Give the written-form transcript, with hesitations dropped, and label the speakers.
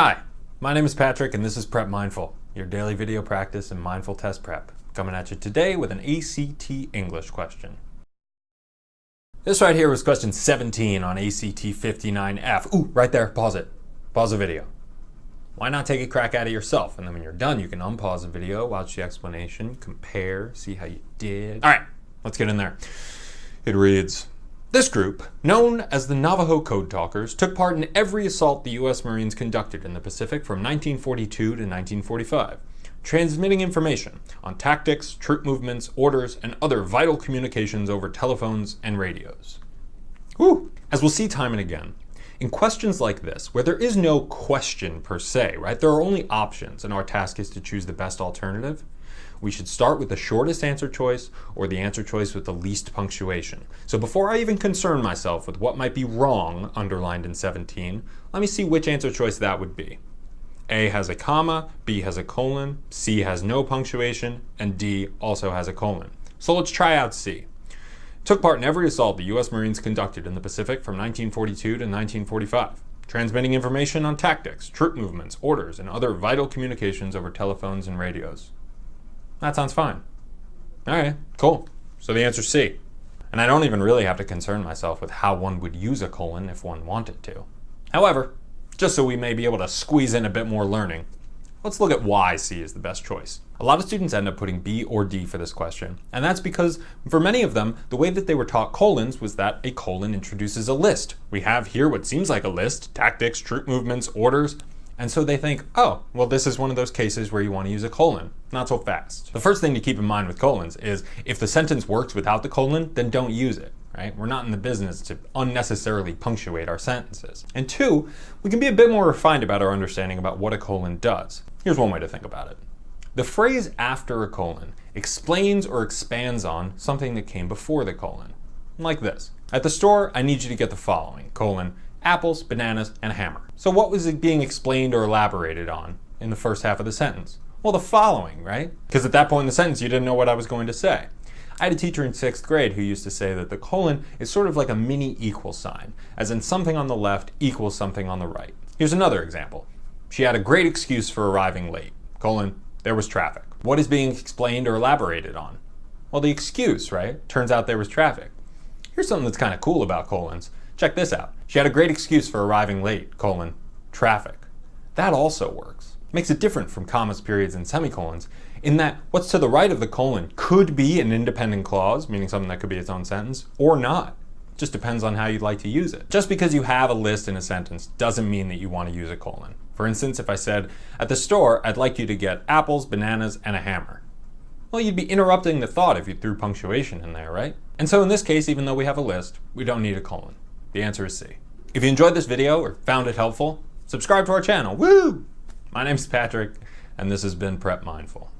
Speaker 1: Hi, my name is Patrick and this is Prep Mindful, your daily video practice and mindful test prep. Coming at you today with an ACT English question. This right here was question 17 on ACT 59F. Ooh, right there, pause it. Pause the video. Why not take a crack at it yourself? And then when you're done, you can unpause the video, watch the explanation, compare, see how you did. All right, let's get in there. It reads, this group, known as the Navajo Code Talkers, took part in every assault the U.S. Marines conducted in the Pacific from 1942 to 1945, transmitting information on tactics, troop movements, orders, and other vital communications over telephones and radios. Whew. As we'll see time and again, in questions like this, where there is no question per se, right? There are only options, and our task is to choose the best alternative. We should start with the shortest answer choice or the answer choice with the least punctuation. So before I even concern myself with what might be wrong underlined in 17, let me see which answer choice that would be. A has a comma, B has a colon, C has no punctuation, and D also has a colon. So let's try out C. Took part in every assault the U.S. Marines conducted in the Pacific from 1942 to 1945, transmitting information on tactics, troop movements, orders, and other vital communications over telephones and radios. That sounds fine. All right, cool. So the answer's C. And I don't even really have to concern myself with how one would use a colon if one wanted to. However, just so we may be able to squeeze in a bit more learning, let's look at why C is the best choice. A lot of students end up putting B or D for this question, and that's because for many of them, the way that they were taught colons was that a colon introduces a list. We have here what seems like a list, tactics, troop movements, orders, and so they think, oh, well, this is one of those cases where you want to use a colon. Not so fast. The first thing to keep in mind with colons is if the sentence works without the colon, then don't use it, right? We're not in the business to unnecessarily punctuate our sentences. And two, we can be a bit more refined about our understanding about what a colon does. Here's one way to think about it. The phrase after a colon explains or expands on something that came before the colon. Like this. At the store, I need you to get the following, colon, apples, bananas, and a hammer. So what was it being explained or elaborated on in the first half of the sentence? Well, the following, right? Because at that point in the sentence, you didn't know what I was going to say. I had a teacher in 6th grade who used to say that the colon is sort of like a mini equal sign, as in something on the left equals something on the right. Here's another example. She had a great excuse for arriving late, colon, there was traffic. What is being explained or elaborated on? Well, the excuse, right? Turns out there was traffic. Here's something that's kind of cool about colons. Check this out. She had a great excuse for arriving late, colon, traffic. That also works. Makes it different from commas, periods, and semicolons in that what's to the right of the colon could be an independent clause, meaning something that could be its own sentence, or not. Just depends on how you'd like to use it. Just because you have a list in a sentence doesn't mean that you want to use a colon. For instance, if I said, at the store, I'd like you to get apples, bananas, and a hammer. Well, you'd be interrupting the thought if you threw punctuation in there, right? And so in this case, even though we have a list, we don't need a colon. The answer is C. If you enjoyed this video or found it helpful, subscribe to our channel. Woo! My name's Patrick, and this has been Prep Mindful.